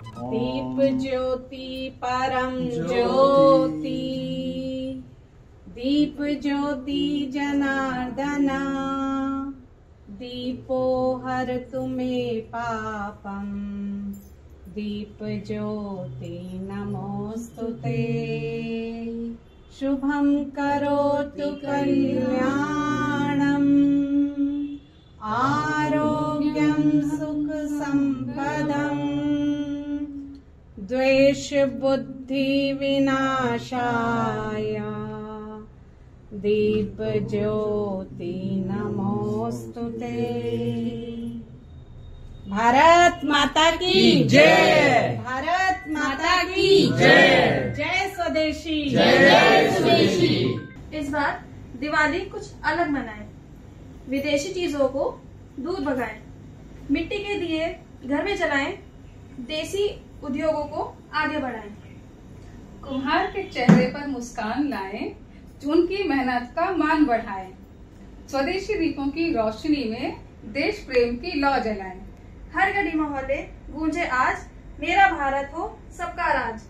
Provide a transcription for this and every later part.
दीप ज्योति परम ज्योति, दीप ज्योति जनार्दना, दीपो हरतु मे पापम, दीप ज्योति नमोस्तुते। शुभं करोतु कल्याणम्, आरोग्यं सुख संपदम्, द्वेष बुद्धि विनाशाय, दीप ज्योति नमोस्तुते। भारत माता की जय, भारत माता की जय, जय स्वदेशी, जय स्वदेशी। इस बार दिवाली कुछ अलग मनाएं, विदेशी चीजों को दूर भगाएं, मिट्टी के दिए घर में जलाएं, देसी उद्योगों को आगे बढ़ाएं। कुम्हार के चेहरे पर मुस्कान लाएं, उनकी मेहनत का मान बढ़ाएं, स्वदेशी दीपों की रोशनी में देश प्रेम की लौ जलाएं। हर गली मोहल्ले गूंजे आज, मेरा भारत हो सबका राज।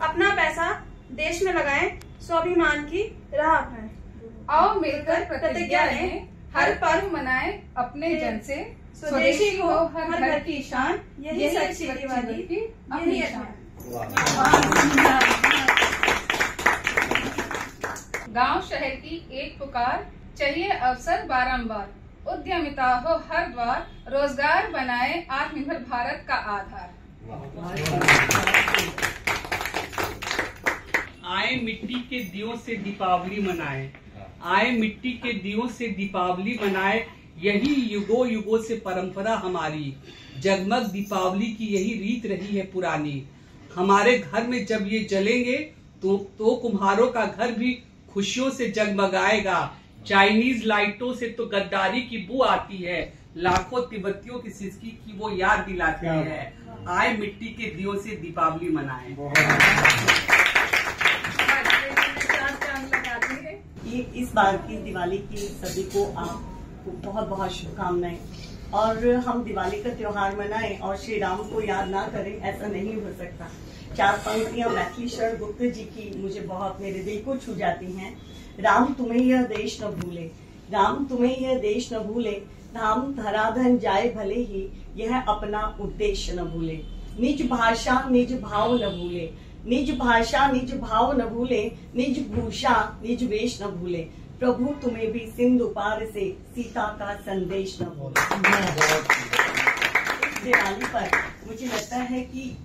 अपना पैसा देश में लगाएं, स्वाभिमान की राह अपनाएं। आओ मिलकर प्रतिज्ञा लें, हर पर्व मनाएं अपने जन से, स्वदेशी हो हर घर की शान, यही सच्ची दिवाली की अपनी शान। गांव शहर की एक पुकार, चाहिए अवसर बारंबार, उद्यमिता हो हर द्वार, रोजगार बनाए आत्मनिर्भर भारत का आधार। आए मिट्टी के दियों से दीपावली मनाए, आए मिट्टी के दियों से दीपावली मनाए, यही युगों युगों से परंपरा हमारी, जगमग दीपावली की यही रीत रही है पुरानी। हमारे घर में जब ये जलेंगे तो कुम्हारों का घर भी खुशियों से जगमगाएगा। चाइनीज लाइटों से तो गद्दारी की बू आती है, लाखों तिब्बतियों की सिसकी की वो याद दिलाती है। आए मिट्टी के दियों से दीपावली मनाएं। इस बार की दिवाली की सभी को आपको बहुत बहुत शुभकामनाएं। और हम दिवाली का त्योहार मनाएं और श्री राम को याद ना करें, ऐसा नहीं हो सकता। 4 पंक्तियां मैथिली शरण गुप्त जी की मुझे बहुत मेरे दिल को छू जाती हैं। राम तुम्हें यह देश न भूले, राम तुम्हें यह देश न भूले, धाम धराधन जाए भले ही, यह अपना उद्देश्य न भूले। निज भाषा निज भाव न भूले, निज भाषा निज भाव न भूले, निज भूषा निज वेश न भूले, प्रभु तुम्हें भी सिंधु पार से सीता का संदेश न भूले। इस दिवाली पर मुझे लगता है कि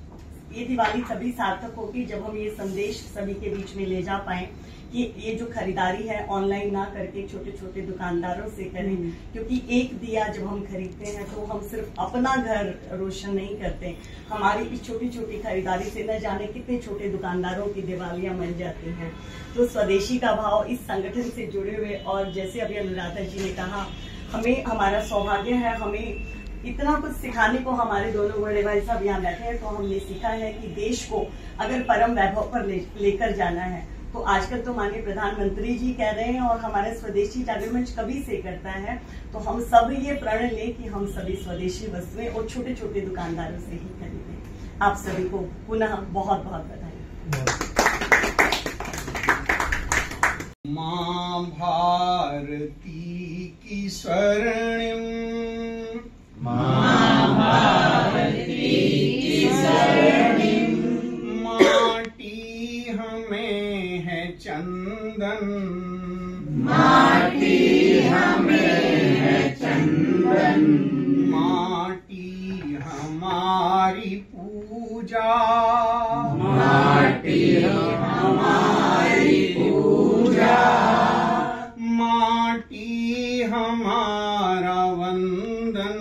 ये दिवाली तभी सार्थक होगी जब हम ये संदेश सभी के बीच में ले जा पाए कि ये जो खरीदारी है ऑनलाइन ना करके छोटे छोटे दुकानदारों से करें। क्योंकि एक दिया जब हम खरीदते हैं तो हम सिर्फ अपना घर रोशन नहीं करते, हमारी इस छोटी छोटी खरीदारी से न जाने कितने छोटे दुकानदारों की दिवालियां बन जाती हैं। तो स्वदेशी का भाव इस संगठन से जुड़े हुए, और जैसे अभी अनुराधा जी ने कहा, हमें हमारा सौभाग्य है, हमें इतना कुछ सिखाने को हमारे दोनों बड़े भाई साहब यहाँ बैठे हैं। तो हमने सीखा है कि देश को अगर परम वैभव पर लेकर जाना है तो आजकल तो माननीय प्रधानमंत्री जी कह रहे हैं और हमारे स्वदेशी जागरण मंच कभी से करता है, तो हम सब ये प्रण लें कि हम सभी स्वदेशी वस्तुएं और छोटे छोटे दुकानदारों से ही खरीदें। आप सभी को पुनः बहुत बहुत बधाई। मां भारती की स्वर्णिम, मां भारती की स्वर्णिम, माटी हमें है चंदन, माटी हमें है चंदन, माटी हमारी पूजा, माटी हमारी पूजा, माटी हमारा वंदन,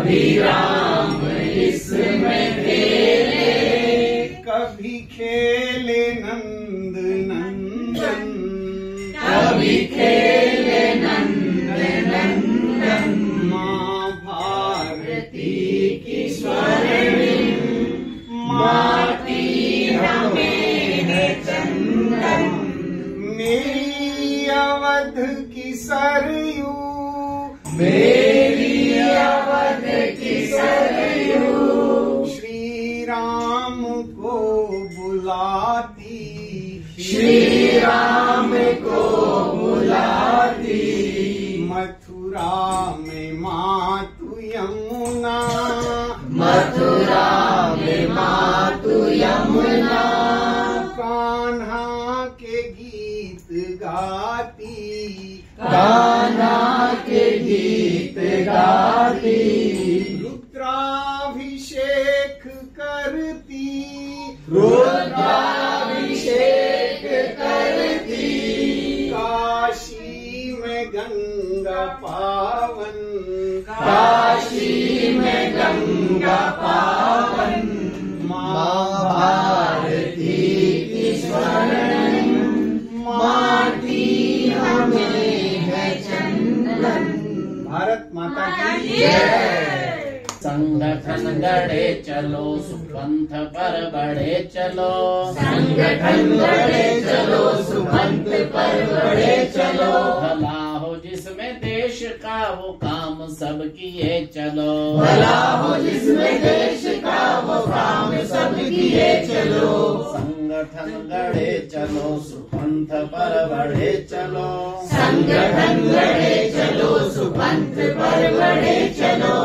कभी राम इसमें खेले, कभी खेले नंद नंदन, कभी खेले नंद नंदन। माँ भारती की स्वर्णिम माटी हमें है चंदन, मेरी अवध की सरयू, मेरी अवध की सरयू श्री राम को बुलाती, श्री राम को बुलाती। मथुरा में मातु यमुना, मथुरा में मातु यमुना, कान्हा के गीत गाती, कान्हा के गीत गाती। रुद्राभिषेक करती, रुद्राभिषेक करती। काशी में गंगा पावन, काशी में गंगा पावन। माँ भारती की स्वर्णिम माटी हमें है चंदन। भारत माता की जय। संगठन गढ़े चलो, सुपंथ पर बढ़े चलो, संगठन गढ़े चलो, सुपंथ पर बढ़े चलो। भला हो जिसमें देश का वो काम सब किए चलो, भला हो जिसमें देश का वो काम सब किए चलो। संगठन गढ़े चलो, सुपंथ पर बढ़े चलो, संगठन गढ़े चलो, सुपंथ पर बढ़े चलो।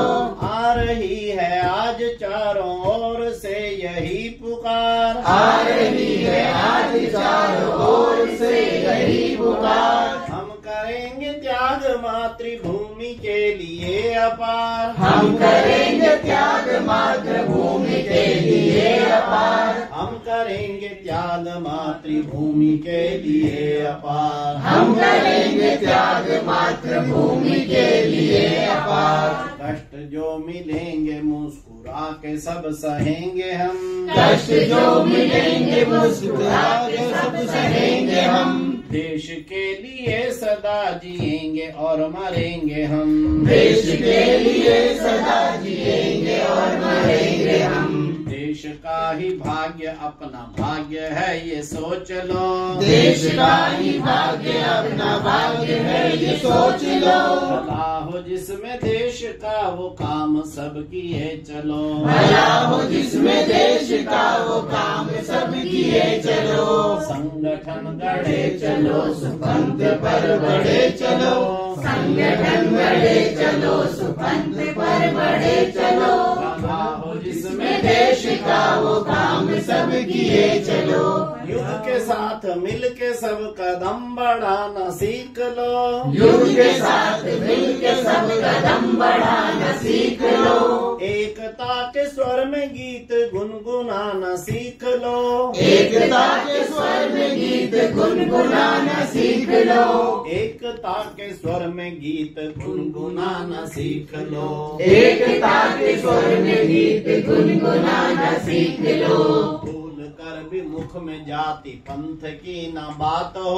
आ रही है आज चारों ओर से यही पुकार, आ रही है आज चारों ओर से यही पुकार। हम करेंगे त्याग मातृभूमि के लिए अपार, हम करेंगे त्याग मातृभूमि के लिए अपार। हम करेंगे त्याग मातृभूमि के लिए अपार, हम करेंगे त्याग मातृभूमि के लिए अपार। कष्ट जो मिलेंगे मुस्कुरा के सब सहेंगे हम, कष्ट जो मिलेंगे मुस्कुरा के सब सहेंगे हम। देश के लिए सदा जिएंगे और मरेंगे हम, देश के लिए सदा जिएंगे और मरेंगे हम। देश का ही भाग्य अपना भाग्य है ये सोच लो, देश का ही भाग्य अपना भाग्य है ये सोच लो। भला हो जिसमें देश का वो काम सब किए चलो, भला हो जिसमें देश का वो काम सब किए चलो। संगठन गढ़े चलो, सुपंथ पर बढ़े चलो, संगठन गढ़े चलो, सुपंथ पर बढ़े चलो। भला हो जिसमें देश का वो काम सब किए चलो। युद्ध के साथ मिल के सब कदम बढ़ाना सीख लो, युद्ध के साथ मिल के सब कदम बढ़ाना सीख लो। एकता के स्वर में गीत गुनगुनाना सीख लो, एकता के स्वर में गीत गुनगुनाना सीख लो। एकता के स्वर में गीत गुनगुनाना सीख लो, एकता के स्वर में गीत गुनगुनाना सीख लो। भूल कर भी मुख में जाति पंथ की न बात हो,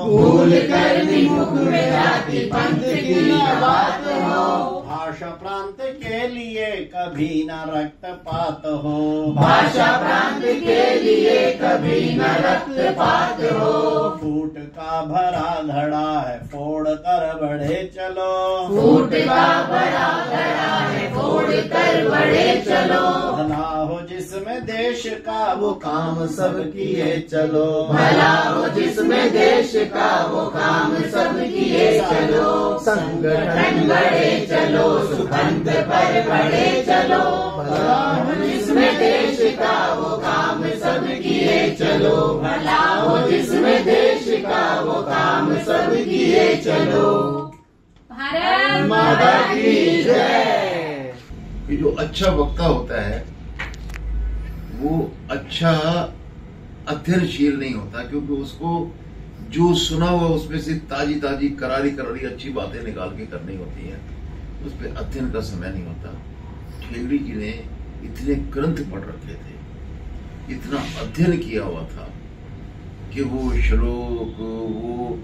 भूल कर भी मुख में जाति पंथ की न बात हो। भाषा प्रांत के लिए कभी न रक्तपात हो, भाषा प्रांत के लिए कभी न रक्तपात हो। फूट का भरा घड़ा है फोड़ कर बढ़े चलो, फूट का भरा घड़ा है फोड़ कर बढ़े चलो। भला हो जिसमें देश का वो काम सब किए चलो, भला हो जिसमें देश का वो काम सब किए चलो। संगठन बढ़े चलो, सुपंथ पर बढ़े चलो, भला हो जिसमें देश का वो काम सब किए चलो, भला हो जिसमें देश का वो काम सब किए चलो। भारत माता की जय। ये जो अच्छा वक्ता होता है वो अच्छा अध्ययनशील नहीं होता, क्योंकि उसको जो सुना हुआ उसमें से ताजी करारी अच्छी बातें निकाल के करनी होती हैं, उस पर अध्ययन का समय नहीं होता। ठेंगड़ी जी ने इतने ग्रंथ पढ़ रखे थे, इतना अध्ययन किया हुआ था कि वो श्लोक, वो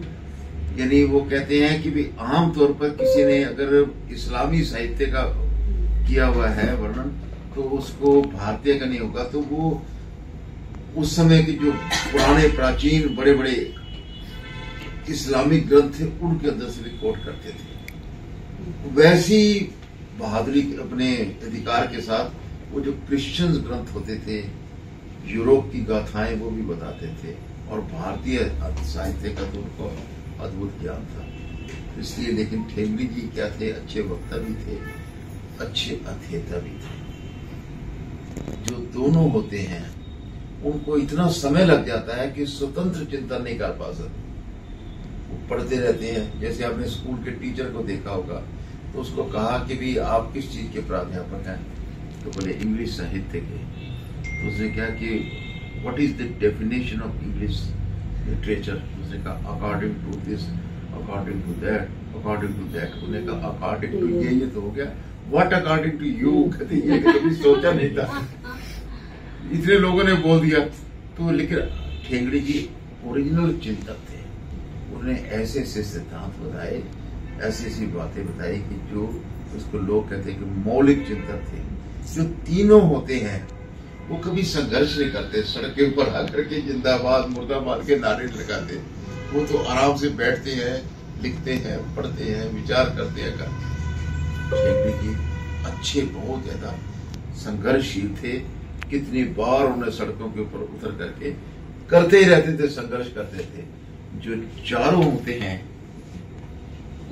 यानी वो कहते हैं कि भी आम तौर पर किसी ने अगर इस्लामी साहित्य का किया हुआ है वर्णन तो उसको भारतीय का नहीं होगा। तो वो उस समय के जो पुराने प्राचीन बड़े बड़े इस्लामिक ग्रंथ थे उनके अंदर से भी कोट करते थे। वैसी बहादुरी अपने अधिकार के साथ वो जो क्रिश्चियन ग्रंथ होते थे, यूरोप की गाथाएं वो भी बताते थे, और भारतीय साहित्य का तो उनको अद्भुत ज्ञान था। इसलिए लेकिन ठेंगड़ी जी क्या थे, अच्छे वक्ता भी थे, अच्छे अध्येता भी थे। जो दोनों होते हैं उनको इतना समय लग जाता है कि स्वतंत्र चिंतन नहीं कर पा सकते। वो पढ़ते रहते हैं। जैसे आपने स्कूल के टीचर को देखा होगा तो उसको कहा कि भी आप किस चीज के प्राध्यापक हैं, तो बोले इंग्लिश साहित्य के। तो उसने क्या कि what is the definition of English literature, उसने कहा according to this, according to that, according to that. उन्होंने कहा अकॉर्डिंग टू ये तो हो गया, व्हाट अकॉर्डिंग टू यू, कहते ये कभी सोचा नहीं था, इतने लोगों ने बोल दिया। तो लेकिन ठेंगड़ी जी ओरिजिनल चिंतक थे। उन्होंने ऐसे ऐसे सिद्धांत बताए, ऐसी ऐसी बातें बताई कि जो उसको लोग कहते हैं कि मौलिक चिंतक थे। जो तीनों होते हैं वो कभी संघर्ष नहीं करते, सड़क के ऊपर आकर के जिंदाबाद मुर्दाबाद के नारे लगाते। वो तो आराम से बैठते हैं, लिखते हैं, पढ़ते हैं, विचार करते हैं। ठेंगड़ी जी अच्छे, बहुत ज्यादा संघर्षशील थे। कितनी बार उन्हें सड़कों के ऊपर उतर करके करते ही रहते थे, संघर्ष करते थे। जो चारों होते हैं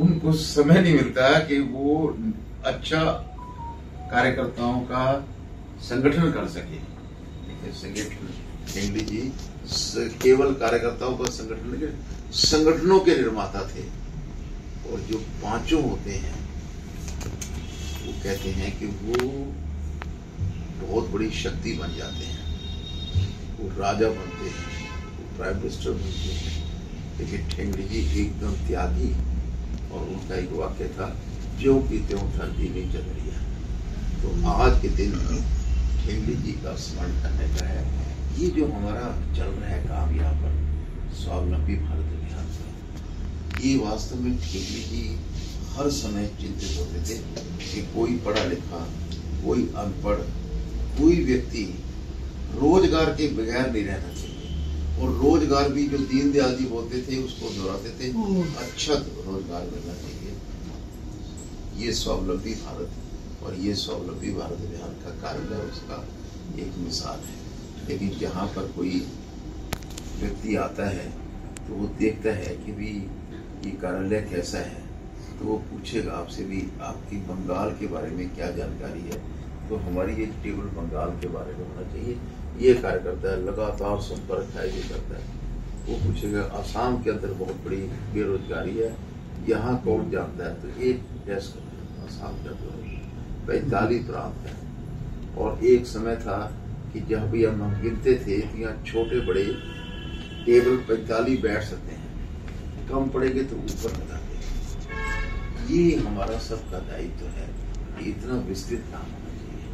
उनको समय नहीं मिलता कि वो अच्छा कार्यकर्ताओं का संगठन कर सके। ठेंगड़ी जी केवल कार्यकर्ताओं का संगठन के, संगठनों के निर्माता थे। और जो पांचों होते हैं वो कहते हैं कि वो बहुत बड़ी शक्ति बन जाते हैं, वो राजा बनते हैं, वो प्राइम मिनिस्टर बनते हैं। लेकिन ठेंगड़ी जी एकदम त्यागी, और उनका एक वाक्य था, ज्यों की त्यों था दीनी चदरिया। तो आज के दिन ठेंगड़ी जी का स्मरण करने का है। ये जो हमारा चल रहा है काम यहाँ पर स्वावलंबी भारत अभियान का, ये वास्तव में ठेंगड़ी जी हर समय चिंतित होते थे कि कोई पढ़ा लिखा, कोई अनपढ़, कोई व्यक्ति रोजगार के बगैर नहीं रहना चाहिए। और रोजगार भी जो दीनदयाल जी बोलते थे उसको दोहराते थे, अच्छा रोजगार मिलना चाहिए। ये स्वावलंबी भारत और ये स्वावलंबी भारत अभियान का कार्य है, उसका एक मिसाल है। लेकिन जहाँ पर कोई व्यक्ति आता है तो वो देखता है कि भी ये कार्यालय कैसा है, तो वो पूछेगा आपसे भी आपकी बंगाल के बारे में क्या जानकारी है। तो हमारी ये टेबल बंगाल के बारे में होना चाहिए। ये कार्य करता है, लगातार संपर्क कायदे करता है। वो पूछेगा आसाम के अंदर बहुत बड़ी बेरोजगारी है, यहाँ कौन जानता है, तो एक डेस्क आसाम के अंदर 45 प्रांत है। और एक समय था कि जब भी हम गिनते थे तो यहाँ छोटे बड़े टेबल 45 बैठ सकते हैं, कम पड़ेंगे तो ऊपर लगा दें। ये हमारा सबका दायित्व है, इतना विस्तृत काम होना चाहिए।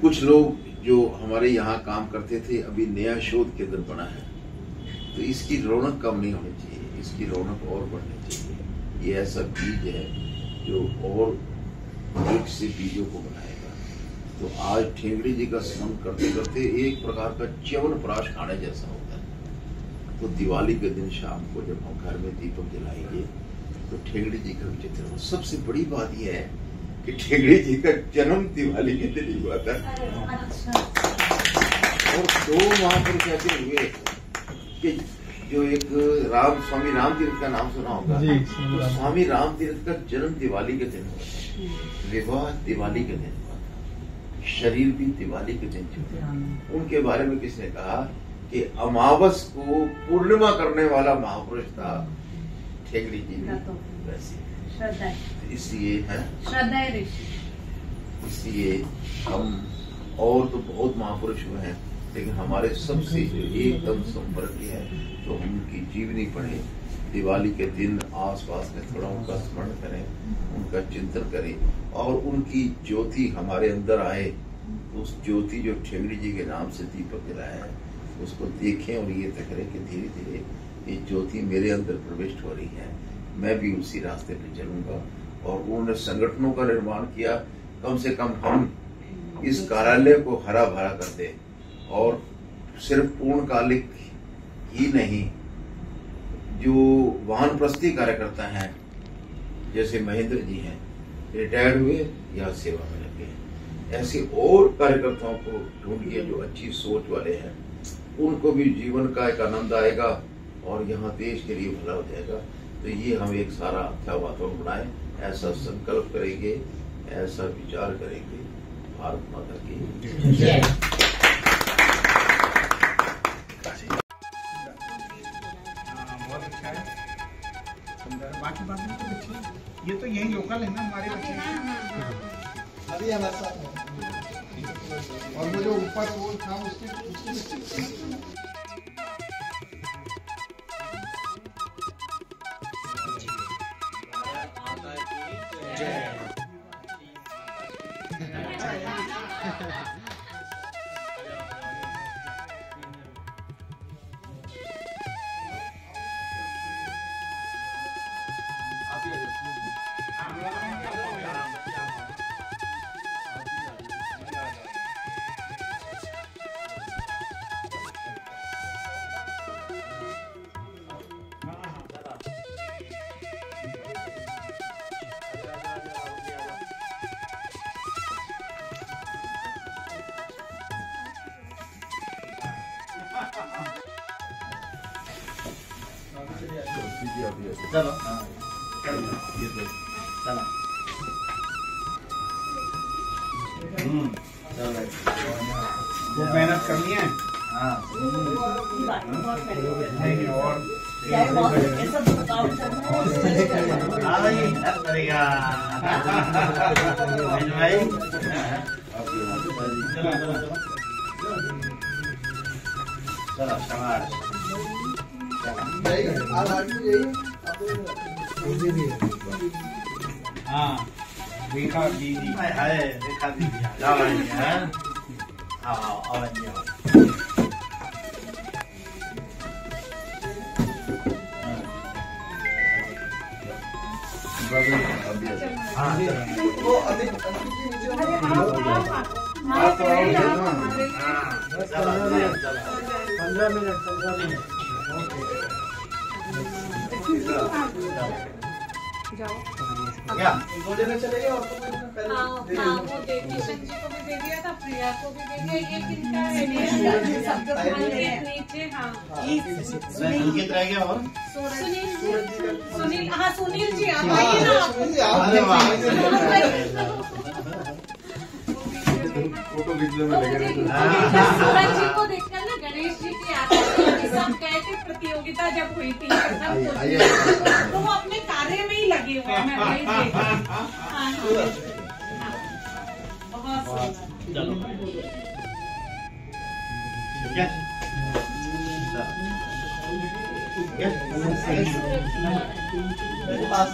कुछ लोग जो हमारे यहाँ काम करते थे, अभी नया शोध केंद्र बना है, तो इसकी रौनक कम नहीं होनी चाहिए, इसकी रौनक और बढ़नी चाहिए। ये ऐसा बीज है जो और एक से बीजों को बनाएगा। तो आज ठेंगड़ी जी का स्मरण करते करते एक प्रकार का च्यवनप्राश खाने जैसा होता है। तो दिवाली के दिन शाम को जब हम घर में दीपक जलाएंगे तो ठेंगड़ी जी का चित्र हो। सबसे बड़ी बात यह है कि ठेंगड़ी जी का जन्म दिवाली के दिन हुआ था। और 2 महापुरुष ऐसे हुए कि जो एक स्वामी राम तीर्थ का नाम सुना होगा, तो स्वामी राम तीर्थ का जन्म दिवाली के दिन हुआ, विवाह दिवाली के दिन हुआ था, शरीर भी दिवाली के दिन छूटा। उनके बारे में किसने कहा कि अमावस को पूर्णिमा करने वाला महापुरुष था ठेंगड़ी जी। वैसे इसलिए है श्रद्धा ऋषि। इसलिए हम और तो बहुत महापुरुष हुए हैं, लेकिन हमारे सबसे जो एकदम संपर्क है तो हम उनकी जीवनी पढ़ें, दिवाली के दिन आसपास में थोड़ा उनका स्मरण करें, उनका चिंतन करें और उनकी ज्योति हमारे अंदर आए। तो उस ज्योति जो ठेंगड़ी जी के नाम से दीपक जलाया है उसको देखें और ये तय करें कि धीरे धीरे ये ज्योति मेरे अंदर प्रविष्ट हो रही है, मैं भी उसी रास्ते पर चलूंगा। और उन्होंने संगठनों का निर्माण किया, कम से कम हम इस कार्यालय को हरा भरा कर दें। और सिर्फ पूर्णकालिक ही नहीं, जो वानप्रस्थी कार्यकर्ता हैं जैसे महेंद्र जी हैं, रिटायर्ड हुए या सेवा में लगे हैं, ऐसे और कार्यकर्ताओं को ढूंढिए जो अच्छी सोच वाले हैं, उनको भी जीवन का एक आनंद आएगा और यहाँ देश के लिए भला हो जाएगा। तो ये हम एक सारा अच्छा वातावरण बनाए, ऐसा संकल्प करेंगे, ऐसा विचार करेंगे। भारत माता की जय। बहुत अच्छा है, सुंदर। बाकी बातें तो अच्छी है, ये तो यही लोकल है ना हमारे बच्चे, अभी हमारे साथ है। और वो जो ऊपर वो था उसके चलो ये तो चलो खूब मेहनत करनी है। हाँ चलो शाबाश। हाँ देखा दीदी, देखा दीदी, क्या 2 जने चले गए और तो वो किशन जी को भी दे दिया था, प्रिया को भी दे दिया। ये किनका है? सबके नीचे। हाँ अंकित रह गया और सुनील। हाँ सुनील जी आप आइए ना। फोटो खींचने में लगे रहते सूरज जी को देखकर ना गणेश जी की याद आई। सब गए थे प्रतियोगिता जब हुई थी तो वो अपने कार्य में ही लगे हुए हैं। मैं वही देख रही हूँ। हाँ, बहुत चलो ठीक है। पास